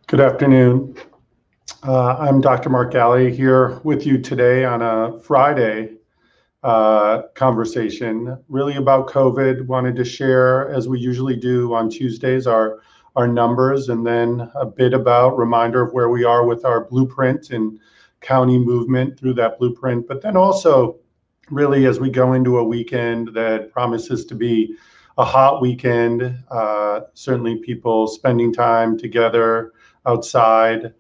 Good afternoon. I'm Dr. Mark Ghaly here with you today on a Friday conversation, really about COVID. Wanted to share, as we usually do on Tuesdays, our numbers, and then a bit about reminder of where we are with our blueprint and county movement through that blueprint. But then also, really, as we go into a weekend that promises to be a hot weekend, certainly people spending time together outside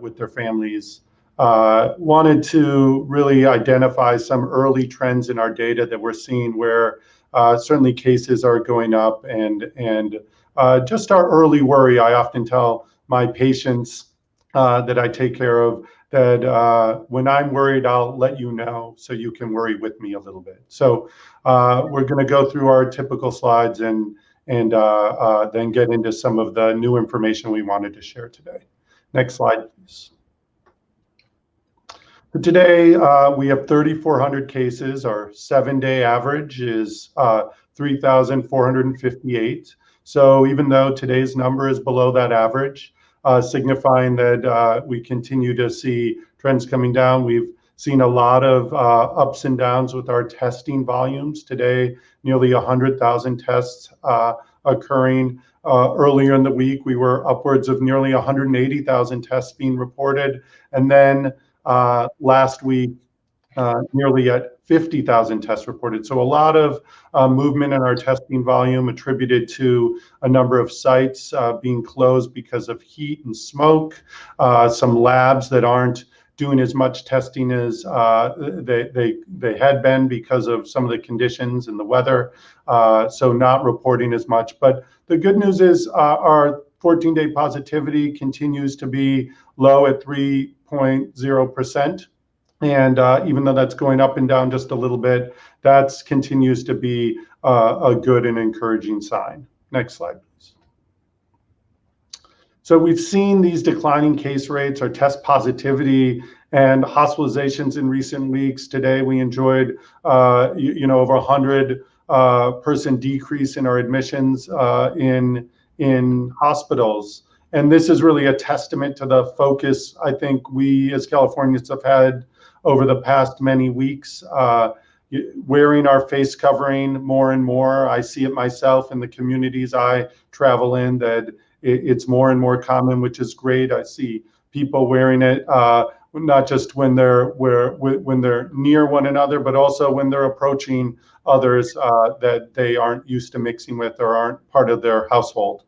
with their families. Wanted to really identify some early trends in our data that we're seeing where certainly cases are going up, and just our early worry. I often tell my patients that I take care of that when I'm worried, I'll let you know so you can worry with me a little bit. So we're going to go through our typical slides and then get into some of the new information we wanted to share today. Next slide, please. So today we have 3,400 cases. Our 7-day average is 3,458. So even though today's number is below that average, signifying that we continue to see trends coming down. We've seen a lot of ups and downs with our testing volumes. Today, nearly 100,000 tests occurring. Earlier in the week, we were upwards of nearly 180,000 tests being reported. And then last week, nearly at 50,000 tests reported. So a lot of movement in our testing volume attributed to a number of sites being closed because of heat and smoke, some labs that aren't doing as much testing as they had been because of some of the conditions and the weather, so not reporting as much. But the good news is our 14-day positivity continues to be low at 3.0%. And even though that's going up and down just a little bit, that continues to be a good and encouraging sign. Next slide, please. So we've seen these declining case rates, our test positivity and hospitalizations in recent weeks. Today we enjoyed over 100 person decrease in our admissions in hospitals. And this is really a testament to the focus I think we as Californians have had over the past many weeks, wearing our face covering more and more. I see it myself in the communities I travel in that it's more and more common, which is great. I see people wearing it not just when they're near one another, but also when they're approaching others that they aren't used to mixing with or aren't part of their household.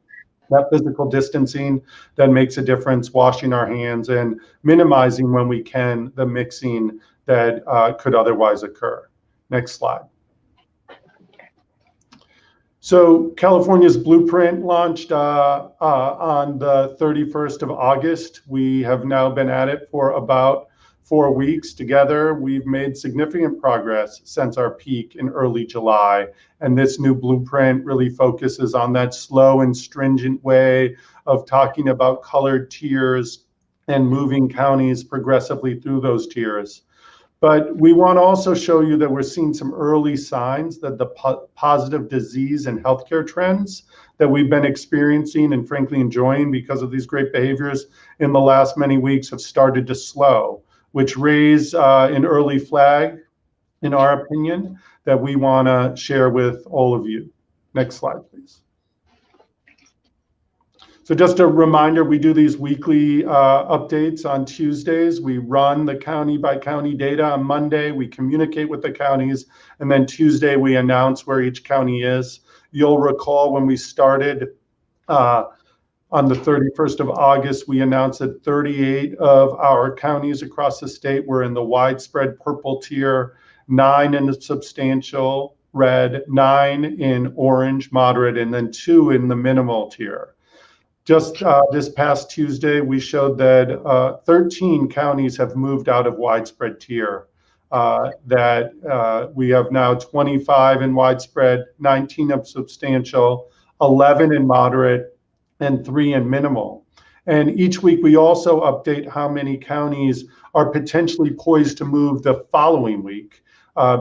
That physical distancing then makes a difference, washing our hands and minimizing when we can the mixing that could otherwise occur. Next slide. So California's blueprint launched on the 31st of August. We have now been at it for about 4 weeks together. We've made significant progress since our peak in early July. And this new blueprint really focuses on that slow and stringent way of talking about colored tiers and moving counties progressively through those tiers. But we want to also show you that we're seeing some early signs that the positive disease and healthcare trends that we've been experiencing and frankly enjoying because of these great behaviors in the last many weeks have started to slow, which raise an early flag, in our opinion, that we want to share with all of you. Next slide, please. So just a reminder, we do these weekly updates on Tuesdays. We run the county by county data on Monday. We communicate with the counties, and then Tuesday we announce where each county is. You'll recall when we started on the 31st of August, we announced that 38 of our counties across the state were in the widespread purple tier, 9 in the substantial red, 9 in orange moderate, and then 2 in the minimal tier. Just this past Tuesday, we showed that 13 counties have moved out of widespread tier, that we have now 25 in widespread, 19 of substantial, 11 in moderate, and 3 in minimal. And each week we also update how many counties are potentially poised to move the following week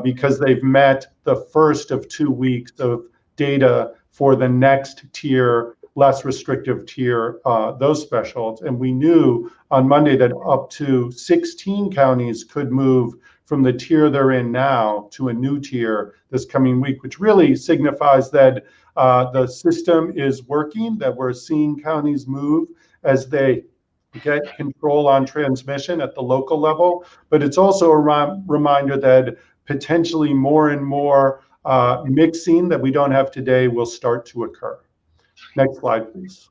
because they've met the first of 2 weeks of data for the next tier less restrictive tier, those thresholds. And we knew on Monday that up to 16 counties could move from the tier they're in now to a new tier this coming week, which really signifies that the system is working, that we're seeing counties move as they get control on transmission at the local level. But it's also a reminder that potentially more and more mixing that we don't have today will start to occur. Next slide, please.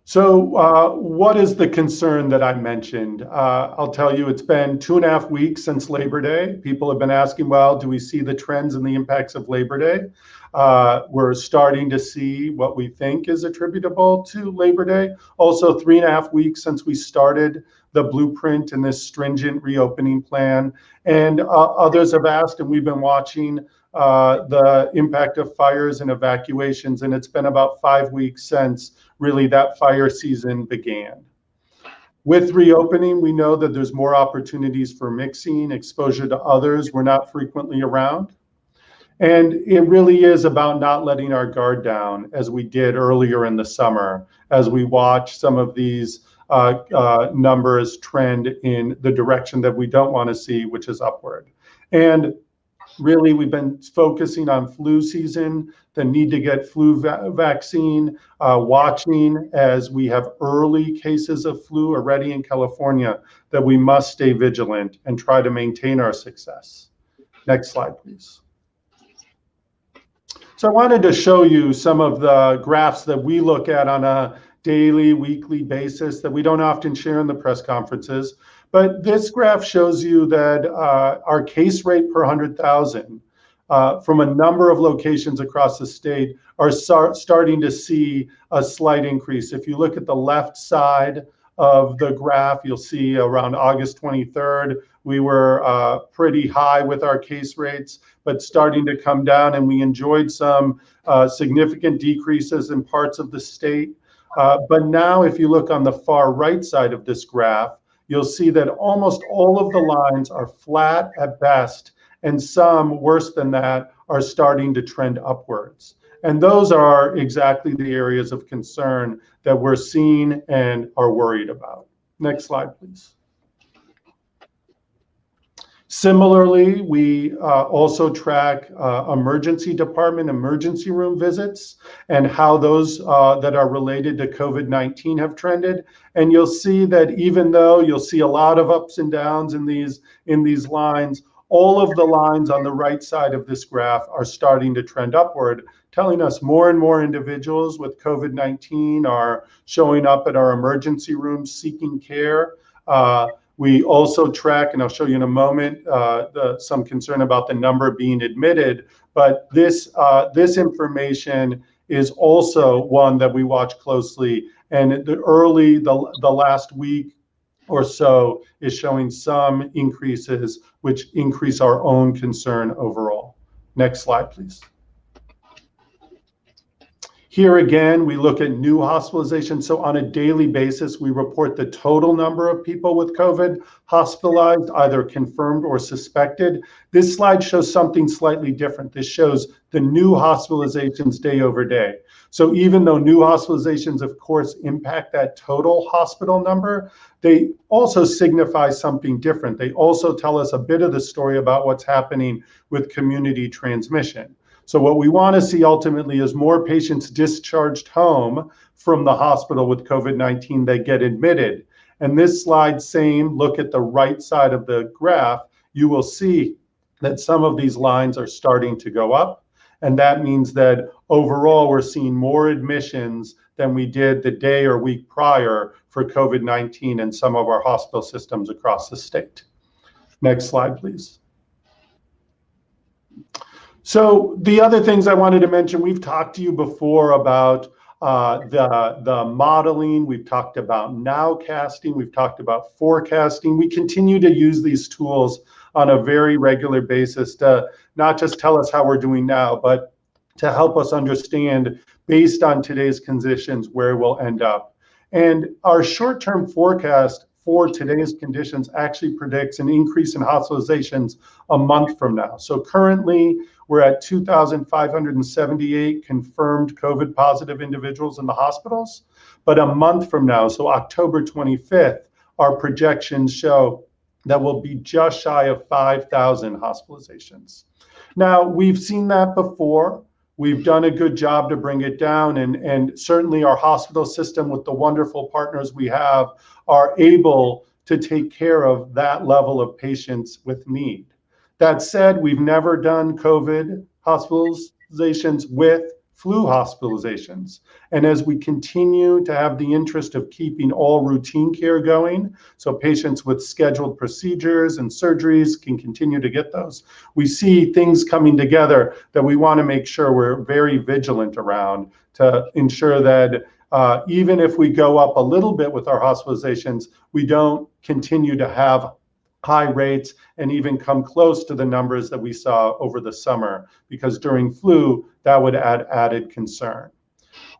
So what is the concern that I mentioned? I'll tell you, it's been 2.5 weeks since Labor Day. People have been asking, well, do we see the trends and the impacts of Labor Day? We're starting to see what we think is attributable to Labor Day. Also, 3.5 weeks since we started the blueprint and this stringent reopening plan. And others have asked, and we've been watching the impact of fires and evacuations, and it's been about 5 weeks since really that fire season began. With reopening, we know that there's more opportunities for mixing, exposure to others we're not frequently around. And it really is about not letting our guard down as we did earlier in the summer, as we watch some of these numbers trend in the direction that we don't want to see, which is upward. And really, we've been focusing on flu season, the need to get flu vaccine, watching as we have early cases of flu already in California, that we must stay vigilant and try to maintain our success. Next slide, please. So I wanted to show you some of the graphs that we look at on a daily, weekly basis that we don't often share in the press conferences. But this graph shows you that our case rate per 100,000 from a number of locations across the state are starting to see a slight increase. If you look at the left side of the graph, you'll see around August 23rd, we were pretty high with our case rates, but starting to come down, and we enjoyed some significant decreases in parts of the state. But now if you look on the far right side of this graph, you'll see that almost all of the lines are flat at best, and some, worse than that, are starting to trend upwards. And those are exactly the areas of concern that we're seeing and are worried about. Next slide, please. Similarly, we also track emergency department, emergency room visits, and how those that are related to COVID-19 have trended. And you'll see that even though you'll see a lot of ups and downs in these lines, all of the lines on the right side of this graph are starting to trend upward, telling us more and more individuals with COVID-19 are showing up at our emergency rooms seeking care. We also track, and I'll show you in a moment, some concern about the number being admitted, but this information is also one that we watch closely. And the last week or so is showing some increases, which increase our own concern overall. Next slide, please. Here again, we look at new hospitalizations. So on a daily basis, we report the total number of people with COVID hospitalized, either confirmed or suspected. This slide shows something slightly different. This shows the new hospitalizations day over day. So even though new hospitalizations, of course, impact that total hospital number, they also signify something different. They also tell us a bit of the story about what's happening with community transmission. So what we want to see ultimately is more patients discharged home from the hospital with COVID-19 that get admitted. And this slide, same, look at the right side of the graph, you will see that some of these lines are starting to go up. And that means that overall, we're seeing more admissions than we did the day or week prior for COVID-19 in some of our hospital systems across the state. Next slide, please. So the other things I wanted to mention, we've talked to you before about the modeling. We've talked about nowcasting. We've talked about forecasting. We continue to use these tools on a very regular basis to not just tell us how we're doing now, but to help us understand, based on today's conditions, where we'll end up. And our short-term forecast for today's conditions actually predicts an increase in hospitalizations a month from now. So currently, we're at 2,578 confirmed COVID positive individuals in the hospitals. But a month from now, so October 25th, our projections show that we'll be just shy of 5,000 hospitalizations. Now, we've seen that before. We've done a good job to bring it down, and certainly our hospital system with the wonderful partners we have are able to take care of that level of patients with need. That said, we've never done COVID hospitalizations with flu hospitalizations. And as we continue to have the interest of keeping all routine care going, so patients with scheduled procedures and surgeries can continue to get those, we see things coming together that we want to make sure we're very vigilant around to ensure that even if we go up a little bit with our hospitalizations, we don't continue to have high rates and even come close to the numbers that we saw over the summer, because during flu, that would add added concern.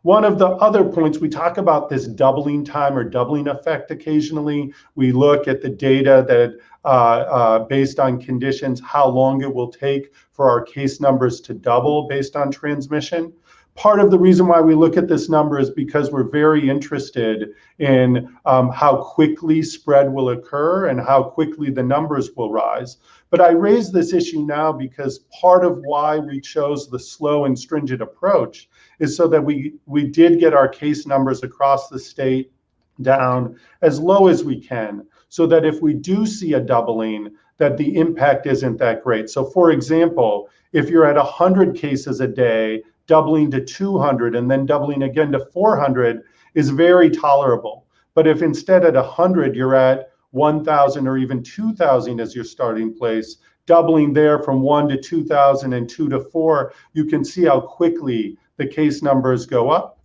One of the other points, we talk about this doubling time or doubling effect occasionally. We look at the data that based on conditions, how long it will take for our case numbers to double based on transmission. Part of the reason why we look at this number is because we're very interested in how quickly spread will occur and how quickly the numbers will rise. But I raise this issue now because part of why we chose the slow and stringent approach is so that we did get our case numbers across the state down as low as we can, so that if we do see a doubling, that the impact isn't that great. So for example, if you're at 100 cases a day, doubling to 200 and then doubling again to 400 is very tolerable. But if instead at 100 you're at 1,000 or even 2,000 as your starting place, doubling there from 1 to 2,000 and 2 to 4, you can see how quickly the case numbers go up,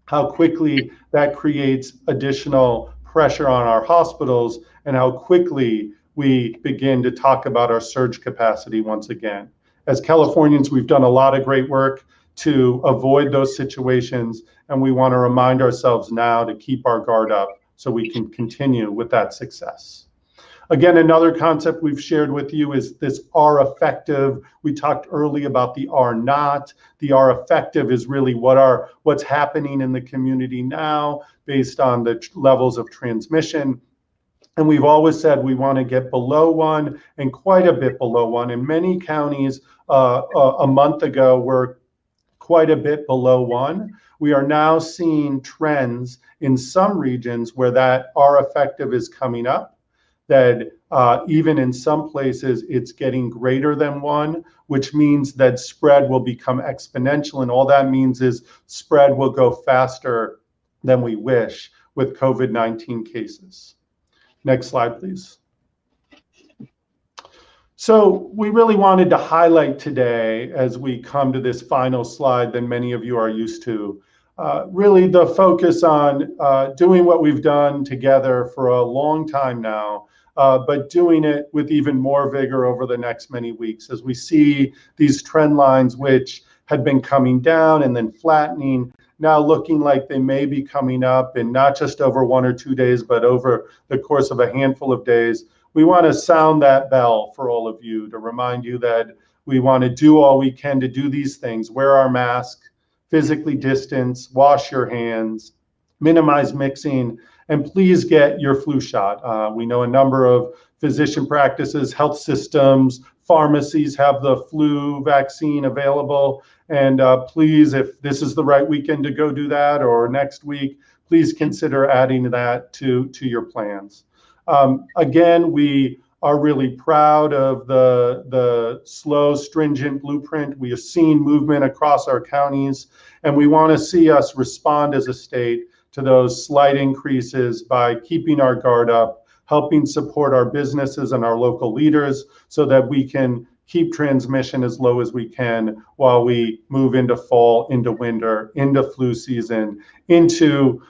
how quickly that creates additional pressure on our hospitals, and how quickly we begin to talk about our surge capacity once again. As Californians, we've done a lot of great work to avoid those situations, and we want to remind ourselves now to keep our guard up so we can continue with that success. Again, another concept we've shared with you is this R effective. We talked early about the R not. The R effective is really what's happening in the community now based on the levels of transmission. And we've always said we want to get below 1 and quite a bit below 1. In many counties a month ago were quite a bit below 1. We are now seeing trends in some regions where that R effective is coming up, that even in some places it's getting greater than 1, which means that spread will become exponential. And all that means is spread will go faster than we wish with COVID-19 cases. Next slide, please. So we really wanted to highlight today, as we come to this final slide that many of you are used to, really the focus on doing what we've done together for a long time now, but doing it with even more vigor over the next many weeks as we see these trend lines, which had been coming down and then flattening, now looking like they may be coming up, and not just over 1 or 2 days, but over the course of a handful of days. We want to sound that bell for all of you to remind you that we want to do all we can to do these things. Wear our mask, physically distance, wash your hands, minimize mixing, and please get your flu shot. We know a number of physician practices, health systems, pharmacies have the flu vaccine available. And please, if this is the right weekend to go do that or next week, please consider adding that to your plans. Again, we are really proud of the slow, stringent blueprint. We have seen movement across our counties, and we want to see us respond as a state to those slight increases by keeping our guard up, helping support our businesses and our local leaders so that we can keep transmission as low as we can while we move into fall, into winter, into flu season, into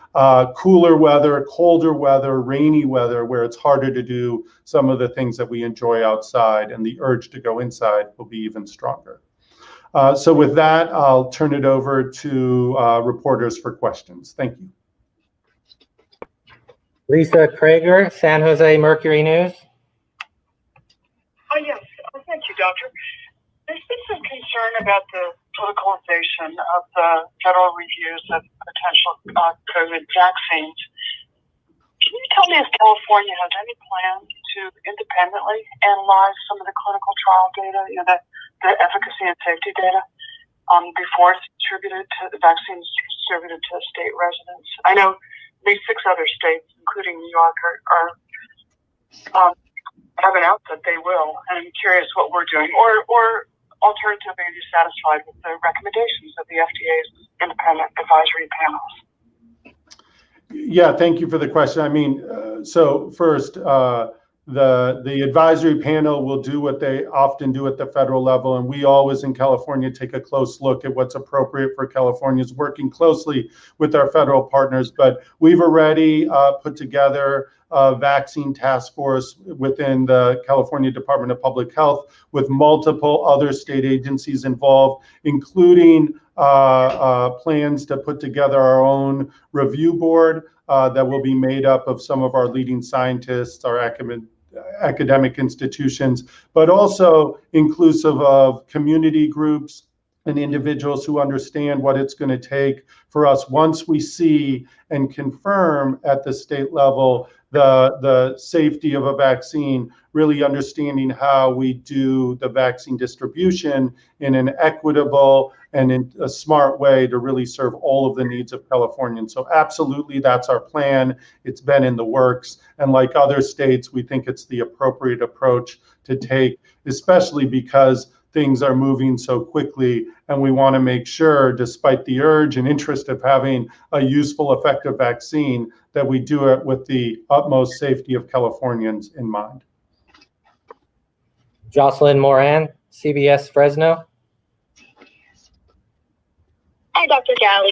cooler weather, colder weather, rainy weather, where it's harder to do some of the things that we enjoy outside, and the urge to go inside will be even stronger. So with that, I'll turn it over to reporters for questions. Thank you. Lisa Krager, San Jose Mercury News. Yes, thank you, Doctor. There's been some concern about the politicalization of the federal reviews of potential COVID vaccines. Can you tell me if California has any plans to independently analyze some of the clinical trial data, the efficacy and safety data, before it's distributed to the vaccines distributed to state residents? I know at least 6 other states, including New York, have announced that they will. And I'm curious what we're doing, or alternatively, are you satisfied with the recommendations of the FDA's independent advisory panels? Yeah, thank you for the question. I mean, so first, the advisory panel will do what they often do at the federal level, and we always in California take a close look at what's appropriate for Californians, working closely with our federal partners. But we've already put together a vaccine task force within the California Department of Public Health with multiple other state agencies involved, including plans to put together our own review board that will be made up of some of our leading scientists, our academic institutions, but also inclusive of community groups and individuals who understand what it's going to take for us once we see and confirm at the state level the safety of a vaccine, really understanding how we do the vaccine distribution in an equitable and in a smart way to really serve all of the needs of Californians. So absolutely, that's our plan. It's been in the works. And like other states, we think it's the appropriate approach to take, especially because things are moving so quickly, and we want to make sure, despite the urge and interest of having a useful, effective vaccine, that we do it with the utmost safety of Californians in mind. Jocelyn Moran, CBS Fresno. Hi, Dr. Ghaly.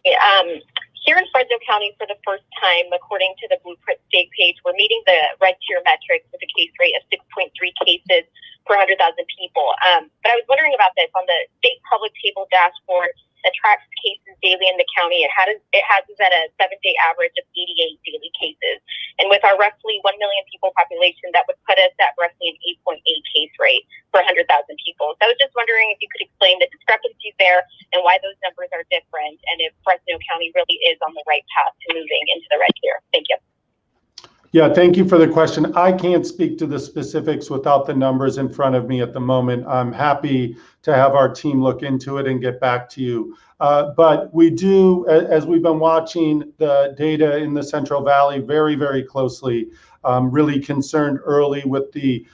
Here in Fresno County, for the first time, according to the Blueprint State page, we're meeting the red tier metrics with a case rate of 6.3 cases per 100,000 people. But I was wondering about this. On the state public table dashboard that tracks cases daily in the county, it has us at a 7-day average of 88 daily cases. And with our roughly 1 million people population, that would put us at roughly an 8.8 case rate per 100,000 people. So I was just wondering if you could explain the discrepancies there and why those numbers are different, and if Fresno County really is on the right path to moving into the red tier. Thank you. Yeah, thank you for the question. I can't speak to the specifics without the numbers in front of me at the moment. I'm happy to have our team look into it and get back to you. But we do, as we've been watching the data in the Central Valley very, very closely, really concerned early with the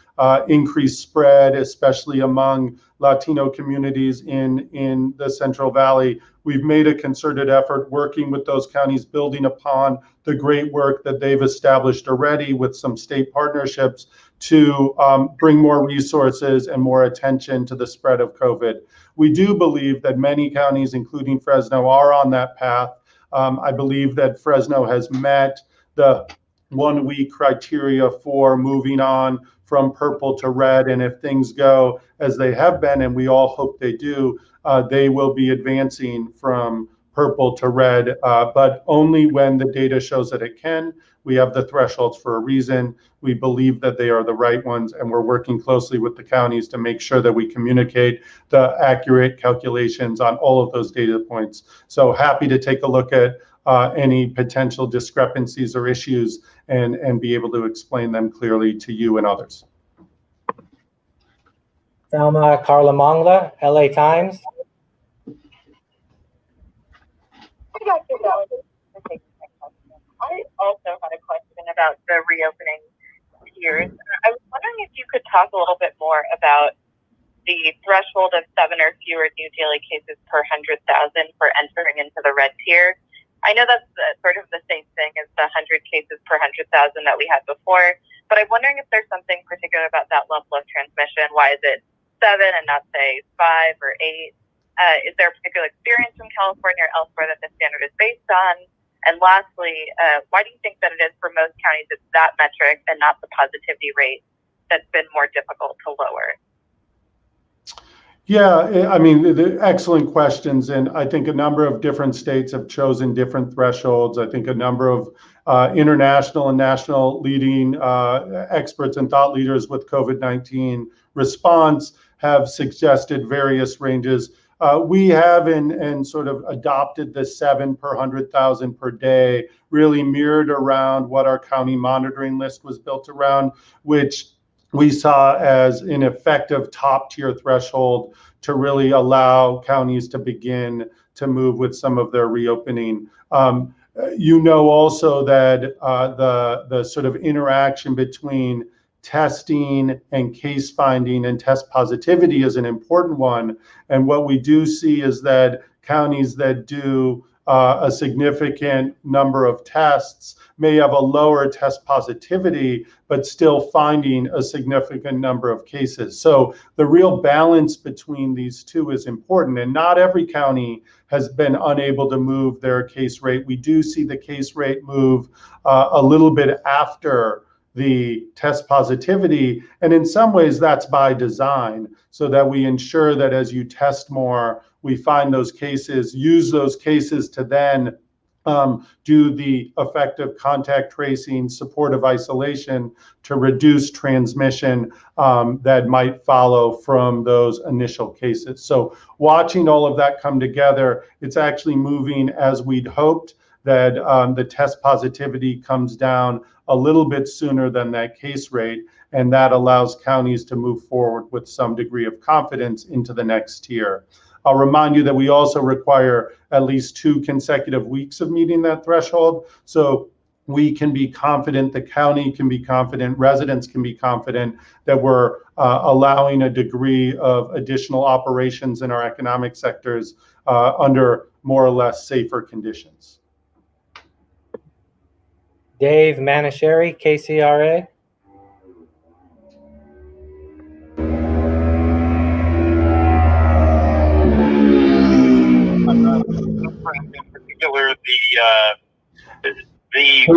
increased spread, especially among Latino communities in the Central Valley. We've made a concerted effort working with those counties, building upon the great work that they've established already with some state partnerships to bring more resources and more attention to the spread of COVID. We do believe that many counties, including Fresno, are on that path. I believe that Fresno has met the 1-week criteria for moving on from purple to red. And if things go as they have been, and we all hope they do, they will be advancing from purple to red, but only when the data shows that it can. We have the thresholds for a reason. We believe that they are the right ones, and we're working closely with the counties to make sure that we communicate the accurate calculations on all of those data points. So happy to take a look at any potential discrepancies or issues and be able to explain them clearly to you and others. Salma Karlamangla, LA Times. Dr. Ghaly, I also had a question about the reopening tiers. I was wondering if you could talk a little bit more about the threshold of 7 or fewer new daily cases per 100,000 for entering into the red tier. I know that's sort of the same thing as the 100 cases per 100,000 that we had before, but I'm wondering if there's something particular about that level of transmission. Why is it 7 and not, say, 5 or 8? Is there a particular experience from California or elsewhere that the standard is based on? And lastly, why do you think that it is for most counties it's that metric and not the positivity rate that's been more difficult to lower? Yeah, I mean, excellent questions. And I think a number of different states have chosen different thresholds. I think a number of international and national leading experts and thought leaders with COVID-19 response have suggested various ranges. We have and sort of adopted the 7 per 100,000 per day, really mirrored around what our county monitoring list was built around, which we saw as an effective top tier threshold to really allow counties to begin to move with some of their reopening. You know also that the sort of interaction between testing and case finding and test positivity is an important one. And what we do see is that counties that do a significant number of tests may have a lower test positivity, but still finding a significant number of cases. So the real balance between these two is important. And not every county has been unable to move their case rate. We do see the case rate move a little bit after the test positivity. And in some ways that's by design, so that we ensure that as you test more, we find those cases, use those cases to then do the effective contact tracing, supportive isolation to reduce transmission that might follow from those initial cases. So watching all of that come together, it's actually moving as we'd hoped, that the test positivity comes down a little bit sooner than that case rate, and that allows counties to move forward with some degree of confidence into the next tier. I'll remind you that we also require at least 2 consecutive weeks of meeting that threshold. So we can be confident, the county can be confident, residents can be confident that we're allowing a degree of additional operations in our economic sectors under more or less safer conditions. Dave Manisheri, KCRA. In particular, Hey, Dave,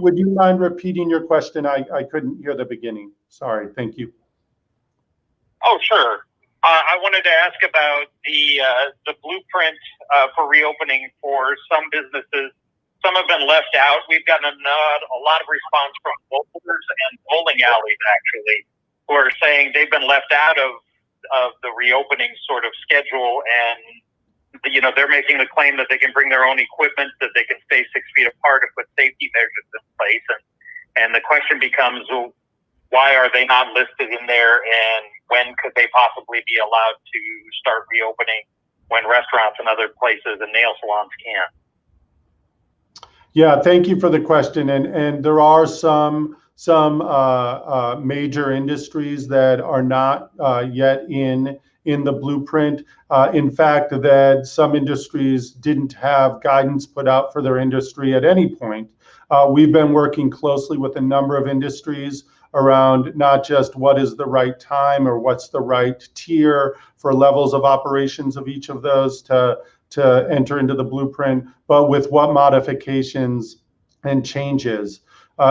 would you mind repeating your question? I couldn't hear the beginning. Sorry. Thank you. Oh, sure. I wanted to ask about the blueprint for reopening for some businesses. Some have been left out. We've gotten a lot of response from bowlers and bowling alleys, actually, who are saying they've been left out of the reopening sort of schedule, and they're making the claim that they can bring their own equipment, that they can stay 6 feet apart and put safety measures in place. And the question becomes, well, why are they not listed in there, and when could they possibly be allowed to start reopening when restaurants and other places and nail salons can't? Yeah, thank you for the question. And there are some major industries that are not yet in the blueprint. In fact, that some industries didn't have guidance put out for their industry at any point. We've been working closely with a number of industries around not just what is the right time or what's the right tier for levels of operations of each of those to enter into the blueprint, but with what modifications and changes.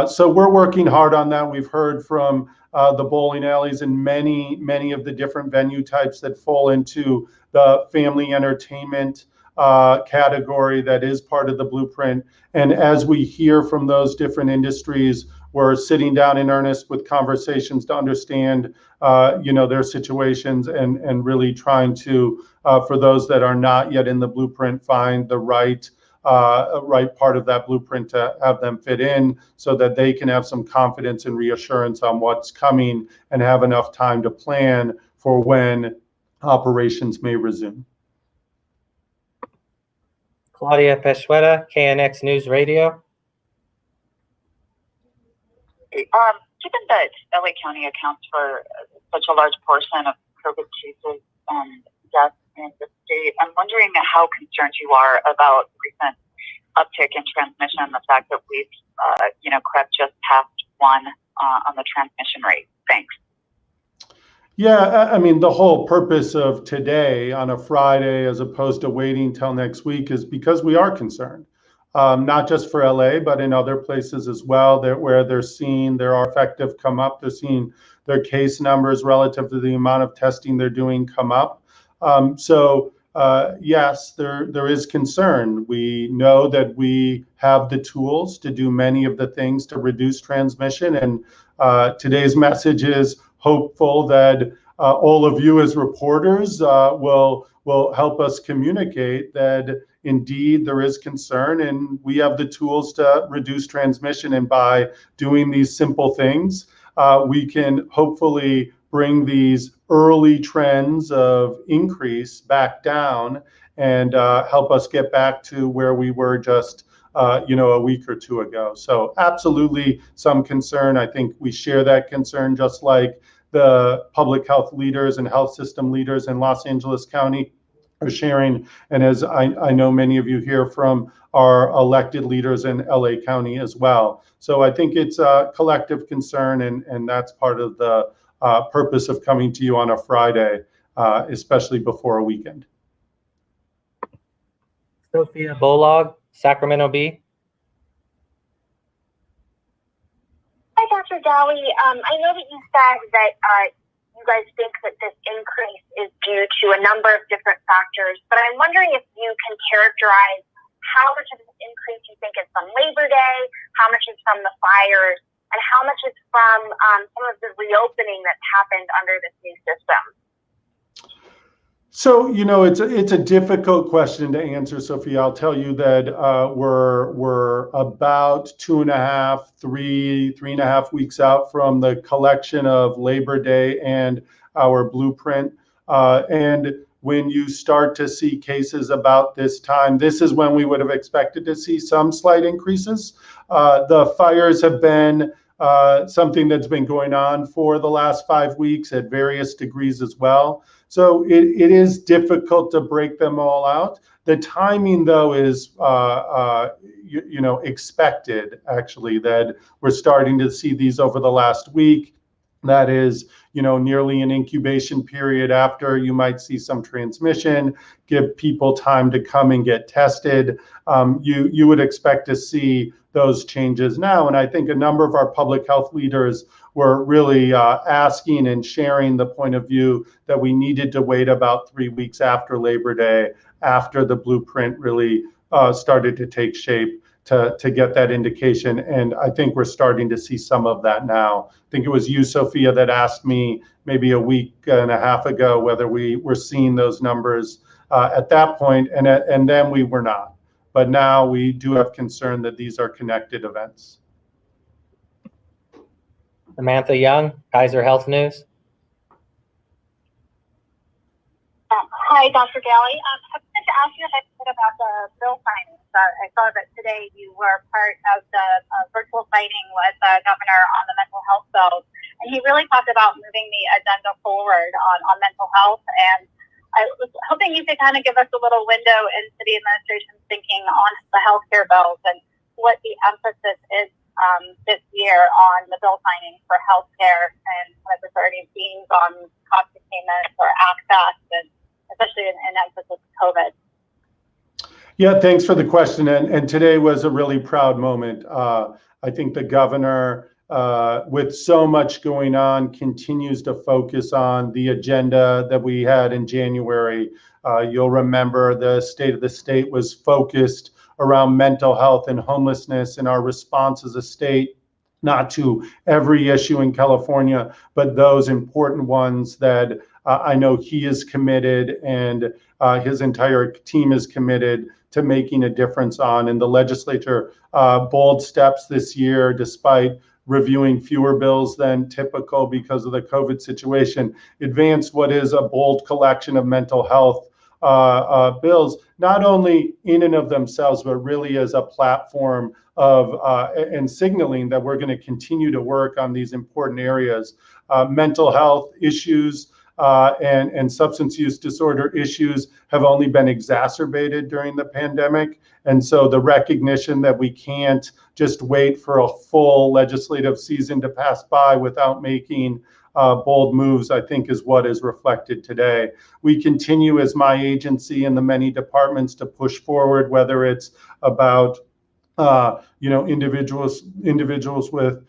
So we're working hard on that. We've heard from the bowling alleys and many of the different venue types that fall into the family entertainment category that is part of the blueprint. And as we hear from those different industries, we're sitting down in earnest with conversations to understand their situations and really trying to, for those that are not yet in the blueprint, find the right part of that blueprint to have them fit in so that they can have some confidence and reassurance on what's coming and have enough time to plan for when operations may resume. Claudia Peshueta, KNX News Radio. Given that LA County accounts for such a large portion of COVID cases and deaths in the state, I'm wondering how concerned you are about recent uptick in transmission, the fact that we've, crept just past 1 on the transmission rate. Thanks. Yeah, I mean, the whole purpose of today on a Friday, as opposed to waiting till next week, is because we are concerned. Not just for LA, but in other places as well, where they're seeing their effective come up. They're seeing their case numbers relative to the amount of testing they're doing come up. Yes, there is concern. We know that we have the tools to do many of the things to reduce transmission. And today's message is hopeful that all of you as reporters will help us communicate that indeed there is concern, and we have the tools to reduce transmission. And by doing these simple things, we can hopefully bring these early trends of increase back down and help us get back to where we were just a week or two ago. So absolutely some concern. I think we share that concern, just like the public health leaders and health system leaders in Los Angeles County are sharing. And as I know many of you hear from our elected leaders in LA County as well. So I think it's a collective concern, and that's part of the purpose of coming to you on a Friday, especially before a weekend. Sophia Bolog, Sacramento Bee. Hi, Dr. Ghaly. I know that you said that you guys think that this increase is due to a number of different factors, but I'm wondering if you can characterize how much of this increase you think is from Labor Day, how much is from the fires, and how much is from some of the reopening that's happened under this new system? So, it's a difficult question to answer, Sophia. I'll tell you that we're about 3.5 weeks out from the collection of Labor Day and our blueprint. And when you start to see cases about this time, this is when we would have expected to see some slight increases. The fires have been something that's been going on for the last 5 weeks at various degrees as well. So it is difficult to break them all out. The timing, though, is expected, actually, that we're starting to see these over the last week. That is, nearly an incubation period after you might see some transmission, give people time to come and get tested. You would expect to see those changes now. And I think a number of our public health leaders were really asking and sharing the point of view that we needed to wait about 3 weeks after Labor Day, after the blueprint really started to take shape, to get that indication. And I think we're starting to see some of that now. I think it was you, Sophia, that asked me maybe a week and a half ago whether we were seeing those numbers at that point, and then we were not. But now we do have concern that these are connected events. Samantha Young, Kaiser Health News. Hi, Dr. Ghaly. I wanted to ask you if I could about the bill signings. I saw that today you were part of the virtual signing with the governor on the mental health bill, and he really talked about moving the agenda forward on mental health. And I was hoping you could kind of give us a little window into the administration's thinking on the healthcare bills and what the emphasis is this year on the bill signing for healthcare, and kind of the starting themes on cost containment or access, and especially in emphasis of COVID. Yeah, thanks for the question. And today was a really proud moment. I think the governor, with so much going on, continues to focus on the agenda that we had in January. You'll remember the State of the State was focused around mental health and homelessness, and our response as a state, not to every issue in California, but those important ones that I know he is committed and his entire team is committed to making a difference on. And the legislature, bold steps this year, despite reviewing fewer bills than typical because of the COVID situation, advanced what is a bold collection of mental health bills, not only in and of themselves, but really as a platform of and signaling that we're going to continue to work on these important areas. Mental health issues and substance use disorder issues have only been exacerbated during the pandemic. And so the recognition that we can't just wait for a full legislative season to pass by without making bold moves, I think, is what is reflected today. We continue as my agency and the many departments to push forward, whether it's about individuals with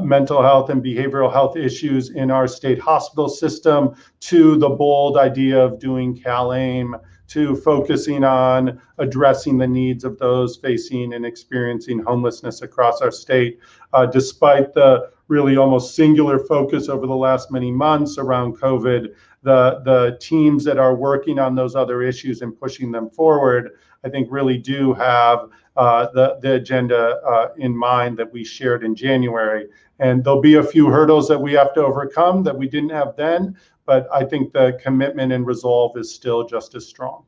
mental health and behavioral health issues in our state hospital system, to the bold idea of doing CalAIM, to focusing on addressing the needs of those facing and experiencing homelessness across our state. Despite the really almost singular focus over the last many months around COVID, the teams that are working on those other issues and pushing them forward, I think really do have the agenda in mind that we shared in January. And there'll be a few hurdles that we have to overcome that we didn't have then, but I think the commitment and resolve is still just as strong.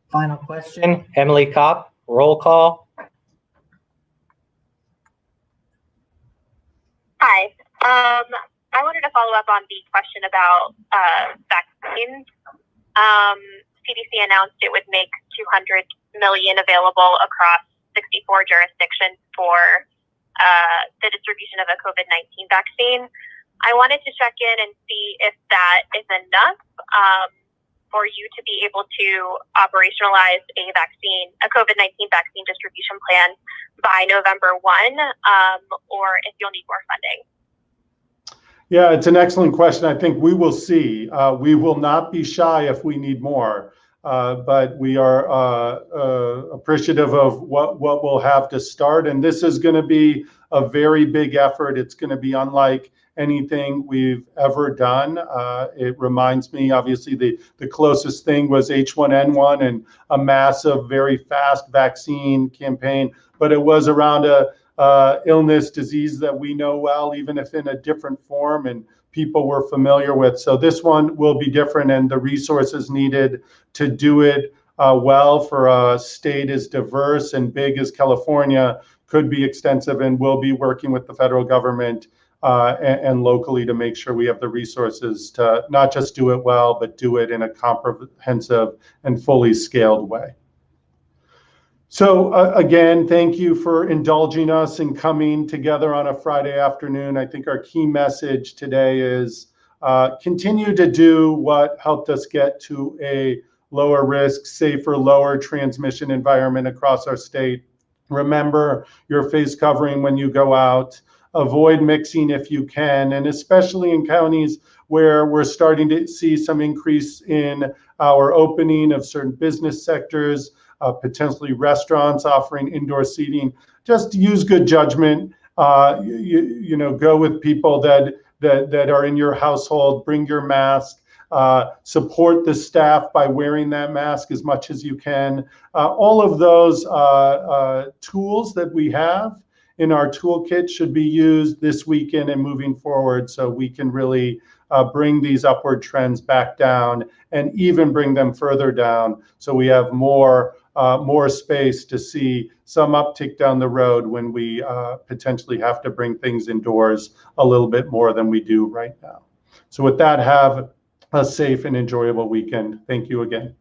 Final question, Emily Kopp, roll call. Hi. I wanted to follow up on the question about vaccines. CDC announced it would make $200 million available across 64 jurisdictions for the distribution of a COVID-19 vaccine. I wanted to check in and see if that is enough for you to be able to operationalize a COVID-19 vaccine distribution plan by November 1, or if you'll need more funding. Yeah, it's an excellent question. I think we will see. We will not be shy if we need more, but we are appreciative of what we'll have to start. And this is going to be a very big effort. It's going to be unlike anything we've ever done. It reminds me, obviously, the closest thing was H1N1 and a massive, very fast vaccine campaign, but it was around a illness, disease that we know well, even if in a different form and people were familiar with. So this one will be different, and the resources needed to do it well for a state as diverse and big as California could be extensive, and we'll be working with the federal government and locally to make sure we have the resources to not just do it well, but do it in a comprehensive and fully scaled way. So again, thank you for indulging us in coming together on a Friday afternoon. I think our key message today is continue to do what helped us get to a lower risk, safer, lower transmission environment across our state. Remember your face covering when you go out. Avoid mixing if you can, and especially in counties where we're starting to see some increase in our opening of certain business sectors, potentially restaurants offering indoor seating. Just use good judgment. Go with people that are in your household. Bring your mask. Support the staff by wearing that mask as much as you can. All of those tools that we have in our toolkit should be used this weekend and moving forward, so we can really bring these upward trends back down and even bring them further down, so we have more space to see some uptick down the road when we potentially have to bring things indoors a little bit more than we do right now. So with that, have a safe and enjoyable weekend. Thank you again.